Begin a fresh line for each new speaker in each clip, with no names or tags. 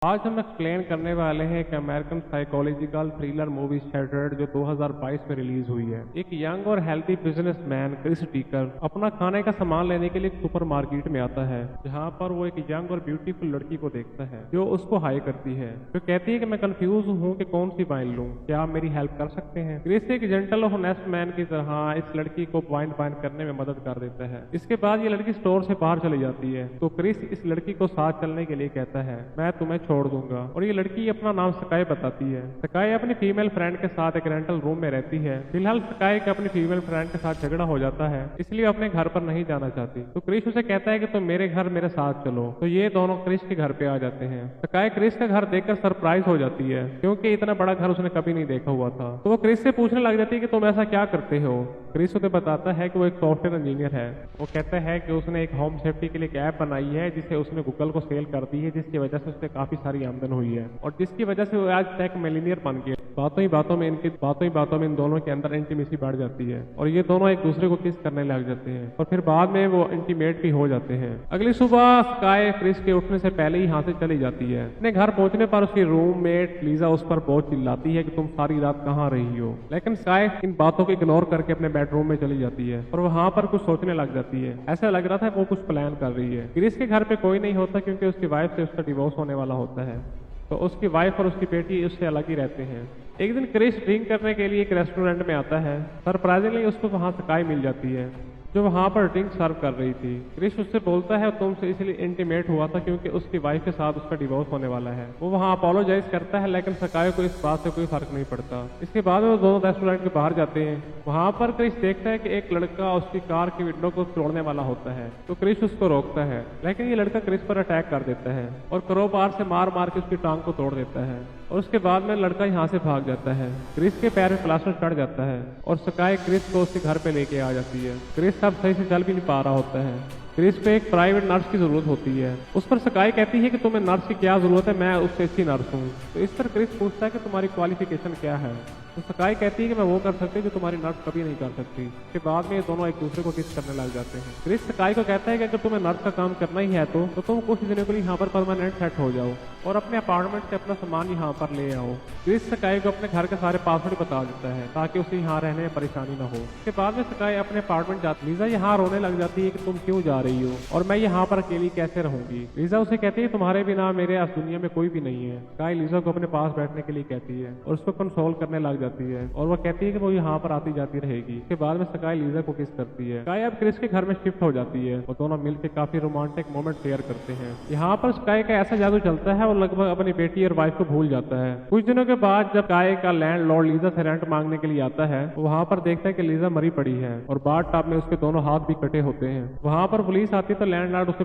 आज हम एक्सप्लेन करने वाले हैं एक American psychological thriller movie shattered जो 2022 में रिलीज हुई है। एक यंग और हेल्थी बिजनेसमैन क्रिस टीकर अपना खाने का सामान लेने के लिए एक सुपरमार्केट में आता है, जहां पर वो एक यंग और ब्यूटीफुल लड़की को देखता है जो उसको हाई करती है, जो कहती है कि मैं कंफ्यूज हूँ कि कौन सी वाइन लूं, क्या आप मेरी हेल्प कर सकते हैं। क्रिस एक जेंटल और ऑनेस्ट मैन की तरह इस लड़की को वाइन फाइन करने में मदद कर देता है। इसके बाद ये लड़की स्टोर से बाहर चली जाती है तो क्रिस इस लड़की को साथ चलने के लिए कहता है, मैं तुम्हें छोड़ दूंगा। और ये लड़की अपना नाम स्काई बताती है। स्काई अपनी फीमेल फ्रेंड के साथ एक रेंटल रूम में रहती है। फिलहाल स्काई का अपनी फीमेल फ्रेंड के साथ झगड़ा हो जाता है, इसलिए अपने घर पर नहीं जाना चाहती। तो क्रिस उसे कहता है कि तुम मेरे घर मेरे साथ चलो। तो ये दोनों क्रिस के घर पे आ जाते हैं। स्काई क्रिस का घर देखकर सरप्राइज हो जाती है, क्योंकि इतना बड़ा घर उसने कभी नहीं देखा हुआ था। तो वो क्रिस से पूछने लग जाती है कि तुम ऐसा क्या करते हो। क्रिस उसे बताता है कि वो एक सॉफ्टवेयर इंजीनियर है। वो कहता है कि उसने एक होम सेफ्टी के लिए एक ऐप बनाई है, जिसे उसने गूगल को सेल कर दी है, जिसकी वजह से उससे काफी सारी आमदन हुई है और जिसकी वजह से वो आज टेक मिलियनियर बन गया। बातों ही बातों में इन दोनों के अंदर इंटीमेसी बढ़ जाती है और ये दोनों एक दूसरे को किस करने लग जाते हैं और फिर बाद में वो इंटीमेट भी हो जाते हैं। अगली सुबह स्काई क्रिस के उठने से पहले ही यहाँ से चली जाती है। अपने घर पहुंचने पर उसकी रूममेट लीजा उस पर बहुत चिल्लाती है कि तुम सारी रात कहाँ रही हो, लेकिन स्काई इन बातों को इग्नोर करके अपने बेडरूम में चली जाती है और वहां पर कुछ सोचने लग जाती है। ऐसा लग रहा था वो कुछ प्लान कर रही है। क्रिस के घर पे कोई नहीं होता, क्योंकि उसकी वाइफ से उसका डिवोर्स होने वाला होता है, तो उसकी वाइफ और उसकी बेटी उससे अलग ही रहते हैं। एक दिन क्रिस ड्रिंक करने के लिए एक रेस्टोरेंट में आता है। सरप्राइजिंगली उसको वहां स्काई मिल जाती है, जो वहां पर ड्रिंक सर्व कर रही थी। क्रिस उससे बोलता है तुमसे इसलिए इंटीमेट हुआ था क्योंकि उसकी वाइफ के साथ उसका डिवोर्स होने वाला है। वो वहां अपोलोजाइज करता है, लेकिन स्काई को इस बात से कोई फर्क नहीं पड़ता। इसके बाद वो दोनों रेस्टोरेंट के बाहर जाते हैं। वहां पर क्रिस देखता है कि एक लड़का उसकी कार की विंडो को तोड़ने वाला होता है, तो क्रिस उसको रोकता है, लेकिन ये लड़का क्रिस पर अटैक कर देता है और क्रोबार से मार मार के उसकी टांग को तोड़ देता है। और उसके बाद में लड़का यहाँ से भाग जाता है। क्रिस के पैर में प्लास्टर चढ़ जाता है और स्काई क्रिस को उसके घर पे लेके आ जाती है। क्रिस अब सही से चल भी नहीं पा रहा होता है। क्रिस पे एक प्राइवेट नर्स की जरूरत होती है। उस पर स्काई कहती है कि तुम्हें नर्स की क्या जरूरत है, मैं उससे अच्छी नर्स हूँ। तो इस पर क्रिस पूछता है कि तुम्हारी क्वालिफिकेशन क्या है। तो स्काई कहती है कि मैं वो कर सकती हूँ जो तुम्हारी नर्स कभी नहीं कर सकती। इसके बाद में ये दोनों एक दूसरे को किस करने लग जाते हैं। क्रिस स्काई को कहता है कि अगर तुम्हें नर्स का काम करना ही है तो तुम कुछ दिनों के लिए यहाँ पर परमानेंट सेट हो जाओ और अपने अपार्टमेंट से अपना सामान यहाँ पर ले आओ। क्रिस स्काई को अपने घर के सारे पासवर्ड बता देता है ताकि उसे यहाँ रहने में परेशानी न हो। इसके बाद में स्काई अपने अपार्टमेंट जाती है। लीजा यहाँ रोने लग जाती है कि तुम क्यों जा रही हो और मैं यहाँ पर अकेली कैसे रहूंगी। लीजा उसे कहती है तुम्हारे बिना मेरे इस दुनिया में कोई भी नहीं है। स्काई लीजा को अपने पास बैठने के लिए कहती है और उसको कंसोल करने लग जाती है और वो कहती है कि वो यहाँ पर आती जाती रहेगी। इसके बाद में स्काई लीजा को किस करती है। स्काई अब क्रिस के घर में शिफ्ट हो जाती है और दोनों मिलकर काफी रोमांटिक मोमेंट शेयर करते हैं। यहाँ पर स्काई का ऐसा जादू चलता है और लगभग अपनी बेटी और वाइफ को भूल जाता है। कुछ दिनों के बाद जब स्काई का लैंडलॉर्ड लीजा से रेंट मांगने के लिए आता है, वहाँ पर देखता है कि लीजा मरी पड़ी है और बाथ टब में उसके दोनों हाथ भी कटे होते हैं। वहाँ पर पुलिस आती तो लैंडलॉर्ड उसे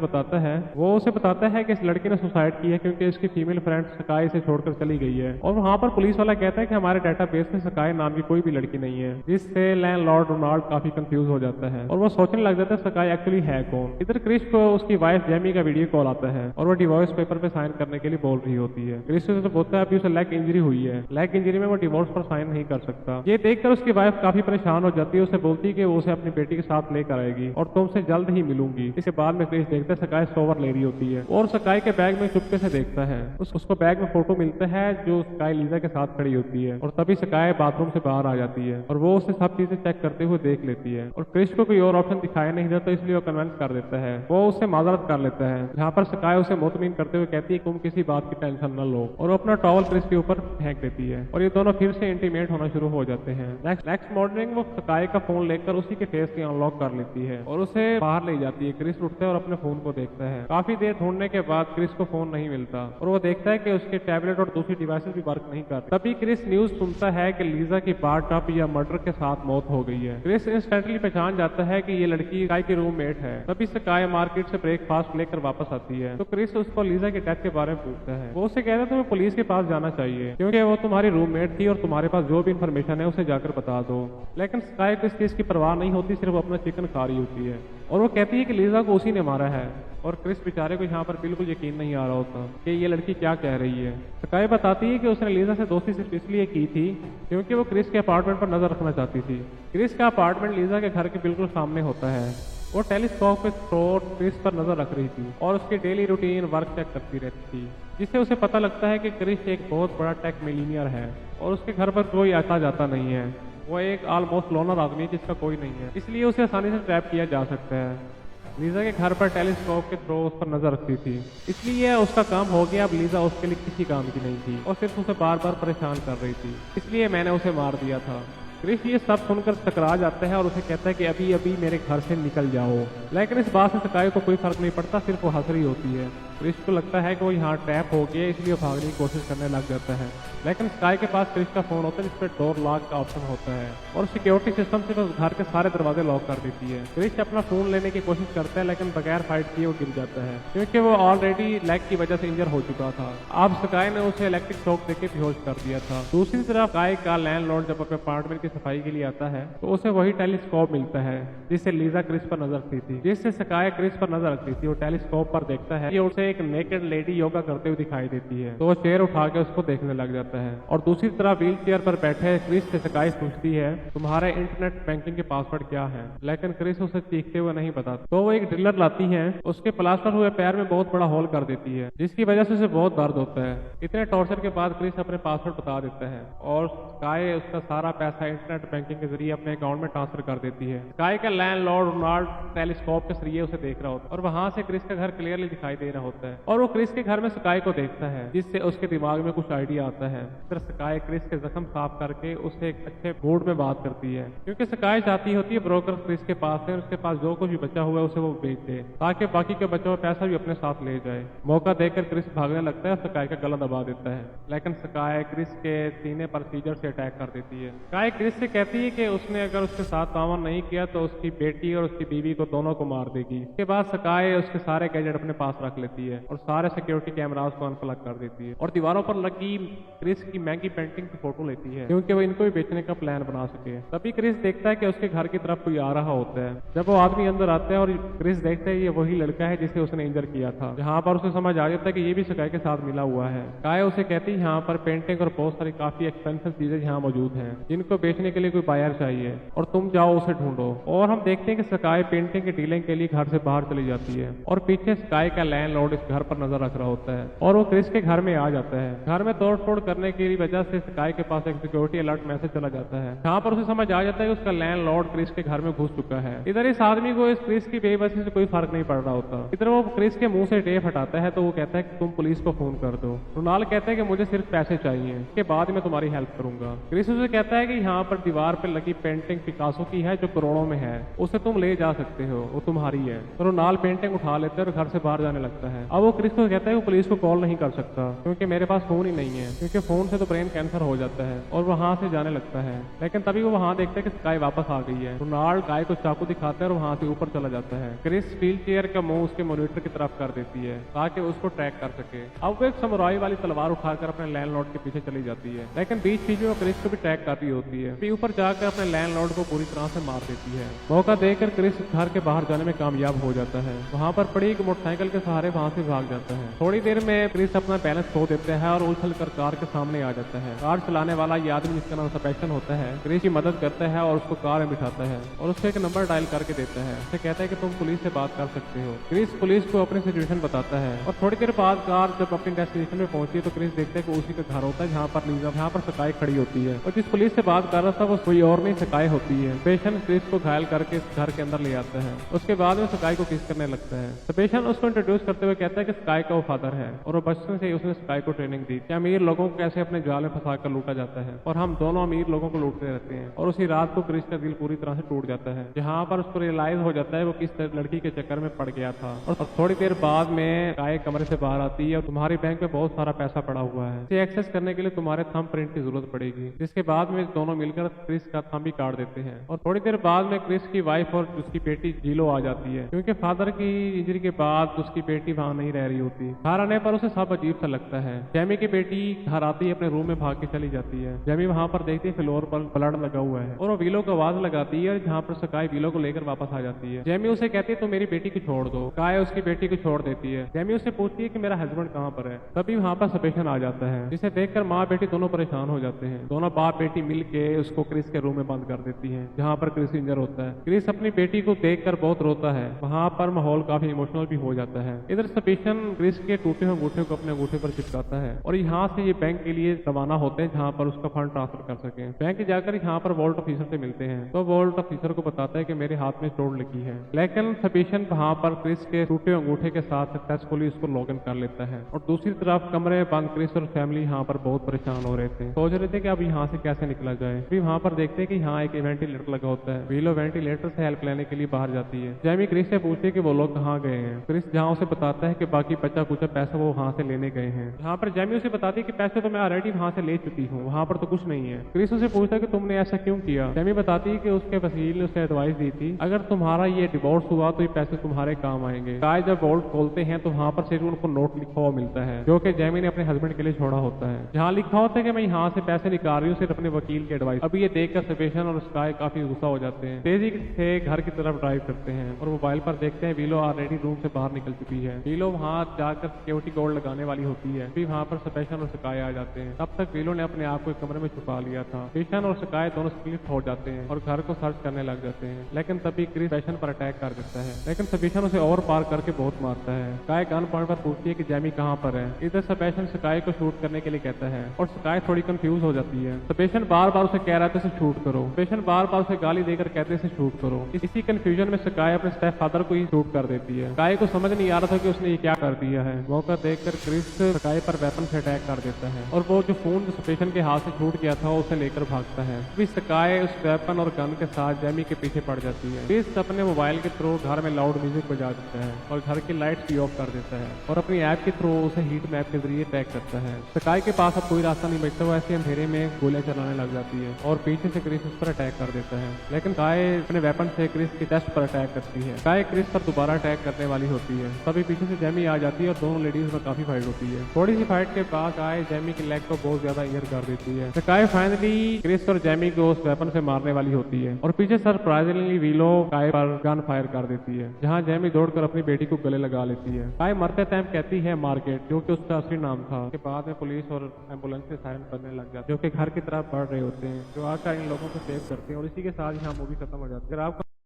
बताता है कि इस लड़की ने सुसाइड की है क्योंकि उसकी फीमेल फ्रेंड स्काई से छोड़कर चली गई है। और वहाँ पर पुलिस वाला कहता है कि हमारे डेटाबेस में स्काई नाम की कोई भी लड़की नहीं है, जिससे लैंडलॉर्ड रोनाल्ड काफी कंफ्यूज हो जाता है और वो सोचने लग जाता है स्काई एक्चुअली है कौन। इधर क्रिस को उसकी वाइफ जेमी का वीडियो कॉल आता है और वो डिवोर्स पेपर पे साइन करने के लिए बोल रही होती है। क्रिस से बोलता है अभी उसे लेग इंजरी हुई है, लेग इंजरी में वो डिवोर्स पर साइन नहीं कर सकता। ये देखकर उसकी वाइफ काफी परेशान हो जाती है। उसे बोलती है कि वो उसे अपनी बेटी के साथ लेकर आएगी और तुमसे जल्द ही मिलूंगी। इसके बाद में क्रिस देखता है स्काई सोवर ले रही होती है और स्काई के बैग में चुपके से देखता है। उसको बैग में फोटो मिलता है जो स्काई लीजा के साथ खड़ी होती है और तभी स्काई बाथरूम से बाहर आ जाती है और वो उसे सब चीजें चेक करते हुए देख लेती है और क्रिस को कोई और ऑप्शन दिखाया नहीं देता, इसलिए वो कन्विंस कर देता है। वो उससे माजरत कर लेता है, जहाँ पर स्काई उसे मुतमिन करते हुए कहती है तुम किसी बात की टेंशन न लो और वो अपना टॉवल क्रिस के ऊपर फेंक देती है और ये दोनों फिर से इंटीमेट होना शुरू हो जाते हैं। नेक्स्ट मॉर्निंग वो स्काई का फोन लेकर उसी के फेस से अनलॉक कर लेती है और उसे बाहर ले जाती है। क्रिस उठता है और अपने फोन को देखता है। काफी देर ढूंढने के बाद क्रिस को फोन नहीं मिलता और वो देखता है कि उसके टैबलेट और दूसरी डिवाइसेस भी वर्क नहीं करती। तभी क्रिस न्यूज सुनता है कि लीजा की बाथ टब या मर्डर के साथ मौत हो गई है। क्रिस इंस्टेंटली पहचान जाता है कि ये लड़की स्काई की रूममेट है। तभी स्काई मार्केट से ब्रेकफास्ट लेकर वापस आती है तो क्रिस उसको लीजा की डेथ के बारे में पूछता है। वो उससे कहता है तुम्हें पुलिस के पास जाना चाहिए क्योंकि वो तुम्हारी रूममेट थी और तुम्हारे पास जो भी इन्फॉर्मेशन है उसे जाकर बता दो। लेकिन स्काई को इस चीज की परवाह नहीं होती, सिर्फ अपना चिकन खा रही होती है और वो कहती है कि लीजा को उसी ने मारा है। और क्रिस बेचारे को यहाँ पर बिल्कुल यकीन नहीं आ रहा होता कि ये लड़की क्या कह रही है। स्काई बताती है कि उसने लीजा से दोस्ती सिर्फ इसलिए की थी क्योंकि वो क्रिस के अपार्टमेंट पर नजर रखना चाहती थी। क्रिस का अपार्टमेंट लीजा के घर के बिल्कुल सामने होता है। वो टेलीस्कोप के थ्रू क्रिस पर नजर रख रही थी और उसकी डेली रूटीन वर्क चेक करती रहती थी, जिससे उसे पता लगता है कि क्रिस एक बहुत बड़ा टेक मिलीनियर है और उसके घर पर कोई आता जाता नहीं है। वो एक ऑलमोस्ट लोनर आदमी है जिसका कोई नहीं है, इसलिए उसे आसानी से ट्रैप किया जा सकता है। लीजा के घर पर टेलीस्कोप के थ्रू उस पर नजर रखती थी, इसलिए उसका काम हो गया। अब लीजा उसके लिए किसी काम की नहीं थी और सिर्फ उसे बार बार परेशान कर रही थी, इसलिए मैंने उसे मार दिया था। क्रिस ये सब सुनकर टकरा जाता है और उसे कहता है कि अभी अभी मेरे घर से निकल जाओ, लेकिन इस बात से स्काई को कोई फर्क नहीं पड़ता, सिर्फ वो हंस रही होती है। क्रिस को लगता है कि वो यहाँ ट्रैप हो गया, इसलिए वो भागने की कोशिश करने लग जाता है, लेकिन स्काई के पास क्रिस का फोन होता है जिस पर डोर लॉक का ऑप्शन होता है और सिक्योरिटी सिस्टम से उस घर के सारे दरवाजे लॉक कर देती है। क्रिस अपना फोन लेने की कोशिश करता है, लेकिन बगैर फाइट किए वो गिर जाता है क्योंकि वो ऑलरेडी लेग की वजह से इंजर हो चुका था। अब स्काई ने उसे इलेक्ट्रिक शॉक देके बेहोश कर दिया था। दूसरी तरफ स्काई का लैंडलॉर्ड जब अपने अपार्टमेंट की सफाई के लिए आता है तो उसे वही टेलीस्कोप मिलता है जिससे लीजा क्रिस पर नजर रखती थी। जिससे स्काई क्रिस पर नजर रखती थी, वो टेलीस्कोप पर देखता है कि उसे एक नेकेड लेडी योगा करते हुए दिखाई देती है, तो वो चेयर उठा के उसको देखने लग जाता है। और दूसरी तरफ व्हील चेयर पर बैठे क्रिस से स्काई पूछती है तुम्हारे इंटरनेट बैंकिंग के पासवर्ड क्या है, लेकिन क्रिस उसे चीखते हुए नहीं बताता। तो वो एक ड्रिलर लाती है, उसके प्लास्टर हुए पैर में बहुत बड़ा होल कर देती है, जिसकी वजह से उसे बहुत दर्द होता है। इतने टॉर्चर के बाद क्रिस अपने पासवर्ड बता देता है और स्काई उसका सारा पैसा इंटरनेट बैंकिंग के जरिए अपने अकाउंट में ट्रांसफर कर देती है। स्काई का लैंडलॉर्ड रोनाल्ड टेलीस्कोप के जरिए उसे देख रहा होता है और वहां से क्रिस का घर क्लियरली दिखाई दे रहा होता है और वो क्रिस के घर में स्काई को देखता है, जिससे उसके दिमाग में कुछ आइडिया आता है। फिर स्काई क्रिस के जख्म साफ करके उसे एक अच्छे मूड में बात करती है, क्योंकि स्काई चाहती होती है ब्रोकर क्रिस के पास है, उसके पास जो कुछ भी बचा हुआ है उसे वो बेच दे ताकि बाकी के बचा हुआ पैसा भी अपने साथ ले जाए। मौका देखकर क्रिस भागने लगता है, स्काई का गला दबा देता है, लेकिन स्काई क्रिस के सीने पर सीजर से अटैक कर देती है। स्काई क्रिस से कहती है कि उसने अगर उसके साथ तावन नहीं किया तो उसकी बेटी और उसकी बीवी को दोनों को मार देगी। इसके बाद स्काई उसके सारे गैजेट अपने पास रख लेती है और सारे सिक्योरिटी कैमरास को अनप्लग कर देती है और दीवारों पर लगी क्रिस की महंगी पेंटिंग की फोटो लेती है, क्योंकि वो इनको भी बेचने का प्लान बना सके। तभी क्रिस देखता है कि उसके घर की तरफ कोई आ रहा होता है। जब वो आदमी अंदर आता है और क्रिस देखता है ये वही लड़का है जिसे उसने इंजर किया था, जहाँ पर उसे समझ आ जाता है कि ये भी स्काई के साथ मिला हुआ है। स्काई उसे कहती है यहाँ पर पेंटिंग और बहुत सारी काफी एक्सपेंसिव चीजें यहाँ मौजूद हैं जिनको बेचने के लिए कोई बायर चाहिए और तुम जाओ उसे ढूंढो। और हम देखते हैं कि स्काई पेंटिंग की डीलिंग के लिए घर से बाहर चली जाती है और पीछे स्काई का लैंडलॉर्ड इस घर पर नजर रख रहा होता है और वो क्रिस के घर में आ जाता है। घर में तोड़फोड़ करने की वजह से स्काई के पास एक सिक्योरिटी अलर्ट मैसेज चला जाता है, जहाँ पर उसे समझ आ जाता है कि उसका लैंडलॉर्ड क्रिस के घर में घुस चुका है। इधर इस आदमी को इस क्रिस की बेबसी से कोई फर्क नहीं पड़ रहा होता। इधर वो क्रिस के मुंह से टेप हटाता है तो वो कहता है कि तुम पुलिस को फोन कर दो। रोनाल्ड कहता है कि मुझे सिर्फ पैसे चाहिए, इसके बाद मैं तुम्हारी हेल्प करूंगा। क्रिस उसे कहता है कि यहाँ पर दीवार पर लगी पेंटिंग पिकासो की है जो करोड़ों में है, उसे तुम ले जा सकते हो, वो तुम्हारी है। तो रोनाल्ड पेंटिंग उठा लेता है और घर से बाहर जाने लगता है। अब वो क्रिस को कहता है कि पुलिस को कॉल नहीं कर सकता क्योंकि मेरे पास फोन ही नहीं है, क्योंकि फोन से तो ब्रेन कैंसर हो जाता है, और वहां से जाने लगता है। लेकिन तभी वो वहां देखता है कि स्काई वापस आ गई है। रोनाल्ड स्काई को चाकू दिखाता है और वहां से ऊपर चला जाता है। क्रिस व्हील चेयर का मुंह उसके मॉनिटर की तरफ कर देती है ताकि उसको ट्रैक कर सके। अब वो एक समुराई वाली तलवार उठाकर अपने लैंडलॉर्ड के पीछे चली जाती है, लेकिन बीच बीच में वो क्रिस को भी ट्रैक कर रही होती है। फिर ऊपर जाकर अपने लैंडलॉर्ड को पूरी तरह से मार देती है। मौका देकर क्रिस घर के बाहर जाने में कामयाब हो जाता है। वहां पर पड़ी एक मोटरसाइकिल के सहारे वहां से भाग जाता है। थोड़ी देर में क्रिस अपना बैलेंस खो देता है और उछल कर कार के सामने आ जाता है। कार चलाने वाला ये आदमी जिसका नाम सेबेस्टियन होता है क्रिस की मदद करता है और उसको कार में बिठाता है और उससे एक नंबर डायल करके देता है। उसे कहता है कि तुम पुलिस से बात कर सकते हो। क्रिस पुलिस को अपनी सिचुएशन बताता है और थोड़ी देर बाद कार जब अपनी डेस्टिनेशन में पहुंची तो क्रिस देखता है कि उसी का घर होता है जहाँ पर लीजा जहाँ पर स्काई खड़ी होती है और जिस पुलिस से बात कर रहा था वो कोई और नहीं स्काई होती है। सेबेस्टियन क्रिस को घायल करके घर के अंदर ले आता है। उसके बाद में स्काई को किस करने लगता है। सेबेस्टियन उसको इंट्रोड्यूस करते हुए कहता है कि स्काई का वो फादर है और वो बचपन से उसने स्काई को ट्रेनिंग दी कि अमीर लोगों को कैसे अपने जाल में फंसा कर लूटा जाता है, और हम दोनों अमीर लोगों को लूटते रहते हैं। और उसी रात को क्रिस का दिल पूरी तरह से टूट जाता है, जहाँ पर उसको रियलाइज हो जाता है वो किस लड़की के चक्कर में पड़ गया था। और थोड़ी देर बाद में स्काई कमरे से बाहर आती है और तुम्हारे बैंक में बहुत सारा पैसा पड़ा हुआ है, इसे एक्सेस करने के लिए तुम्हारे थंब प्रिंट की जरूरत पड़ेगी। जिसके बाद में दोनों मिलकर क्रिस का थंब भी काट देते हैं। और थोड़ी देर बाद में क्रिस की वाइफ और उसकी बेटी जीलो आ जाती है, क्योंकि फादर की इंजरी के बाद उसकी बेटी वहां नहीं रह रही होती। घर आने पर उसे सब अजीब सा लगता है। जैमी की बेटी घर आते ही अपने रूम में भाग के चली जाती है। जैमी वहां पर देखती है फ्लोर पर ब्लड लगा हुआ है और वो विलो को आवाज लगाती है, जहाँ पर स्काई विलो को लेकर वापस आ जाती है। जैमी उसे कहती है तुम मेरी बेटी को छोड़ दो। स्काई उसकी बेटी को छोड़ देती है। जैमी उसे पूछती है कि मेरा हस्बैंड कहाँ पर है। तभी वहां पर सेपेशन आ जाता है, जिसे देखकर माँ बेटी दोनों परेशान हो जाते हैं। दोनों बाप बेटी मिलके उसको क्रिस के रूम में बंद कर देती है, जहाँ पर क्रिस इंजर होता है। क्रिस अपनी बेटी को देखकर बहुत रोता है। वहां पर माहौल काफी इमोशनल भी हो जाता है। इधर सेपेशन क्रिस के टूटे हुए अंगूठे को अपने अंगूठे पर चिपकाता है और यहाँ से ये बैंक के लिए रवाना होते हैं, जहाँ पर उसका फंड ट्रांसफर कर सके। बैंक जाकर यहाँ पर वॉल्ट ऑफिसर से मिलते हैं, तो वॉल्ट ऑफिसर को बताता है कि मेरे हाथ में चोट लगी है। लेकिन सेपेशन वहां पर क्रिस के टूटे अंगूठे के साथ सक्सेसफुली उसको लॉग इन कर लेता है। और दूसरी तरफ कमरे में बंद क्रिस और फैमिली यहाँ पर बहुत परेशान हो रहे थे, सोच रहे थे कि अब यहाँ से कैसे निकला जाए। फिर वहां पर देखते हैं कि यहाँ एक वेंटिलेटर लगा होता है। विलो वेंटिलेटर से हेल्प लेने के लिए बाहर जाती है। जैमी क्रिस से पूछती है कि वो लोग कहाँ गए हैं। क्रिस जहाँ उसे बताता है कि बाकी बचा कुछ पैसा वो वहां से लेने गए हैं। यहाँ पर जैमी उसे बताती है कि पैसे तो मैं ऑलरेडी वहां से ले चुकी हूँ, वहां पर तो कुछ नहीं है। क्रिस उसे पूछता है कि तुमने ऐसा क्यों किया। जैमी बताती है कि उसके वकील ने उसे एडवाइस दी थी, अगर तुम्हारा ये डिवोर्स हुआ तो ये पैसे तुम्हारे काम आएंगे। गाय जब वॉल्ट खोलते हैं तो वहां पर सिर्फ उनको नोट लिखा हुआ मिलता है, जो कि जैमी ने अपने हस्बैंड के लिए छोड़ा होता है, जहाँ लिखा होता है कि मैं यहाँ से पैसे निकाल रही हूँ सिर्फ अपने वकील के एडवाइस। अभी ये देखकर सेपेशन और स्काई काफी गुस्सा हो जाते हैं, तेजी से घर की तरफ ड्राइव करते हैं और मोबाइल पर देखते हैं विलो ऑलरेडी रूम से बाहर निकल चुकी है। विलो वहां जाकर सिक्योरिटी गार्ड लगाने वाली होती है। फिर वहां पर सेपेशन और स्काई आ जाते हैं। तब तक विलो ने अपने आप को एक कमरे में छुपा लिया था। सेपेशन और स्काई दोनों स्प्लिट हो जाते हैं और घर को सर्च करने लग जाते हैं, लेकिन तभी क्रिस सेपेशन पर अटैक कर देता है। लेकिन सेपेशन उसे और पार करके बहुत मारता है। स्काई गन पॉइंट पर पूछती है कि जैमी कहाँ पर है। इधर सेपेशन स्काई को शूट करने के लिए कहता है और स्काई थोड़ी कंफ्यूज हो जाती है। सेपेशन बार बार उसे कह रहा था इसे शूट करो। सेपेशन बार बार उसे गाली देकर कहते इसे शूट करो। इसी कंफ्यूजन में स्काई अपने स्टेप फादर को ही शूट कर देती है। स्काई को समझ नहीं आ रहा था कि उसने ये क्या कर दिया है। मौका देखकर क्रिस स्काई पर वेपन से अटैक कर देता है और वो जो फोन सेपेशन के हाथ से छूट गया था उसे लेकर भागता है। फिर स्काई उस वेपन और गन के साथ जैमी के पीछे पड़ जाती है। क्रिस अपने मोबाइल के थ्रू घर में लाउड म्यूजिक बजा देता है और घर की लाइट्स भी ऑफ कर देता है और अपनी ऐप के थ्रू उसे हीट मैप के जरिए ट्रैक करता है। स्काई के पास अब कोई रास्ता नहीं बचता, वो ऐसे अंधेरे में गोलियां चलाने लग जाती है और पीछे से क्रिस उस पर अटैक कर देता है। लेकिन स्काई अपने वेपन से क्रिस की चेस्ट पर अटैक करती है। स्काई क्रिस पर दोबारा अटैक करने वाली होती है, तभी पीछे से जैमी आ जाती है और दोनों लेडीज में काफी फाइट होती है। थोड़ी सी फाइट के बाद स्काई जैमी की लेग को बहुत ज्यादा इंजर कर देती है। स्काई फाइनली क्रिस और जैमी को उस वेपन से मारने वाली होती है और पीछे सरप्राइजिंगली विलो स्काई पर गन फायर कर देती है, जहां जैमी दौड़कर अपनी बेटी को गले लगा लेती है। स्काई मरते टाइम कहती है मार्केट, जो कि उसका असली नाम था। उसके बाद में पुलिस और एम्बुलेंस के सायरन बजने लग जाते हैं, जो कि घर की तरफ बढ़ रहे होते हैं, जो आकर इन लोगों को सेव करते हैं और इसी के साथ यहाँ मूवी खत्म हो जाती है। अगर आपको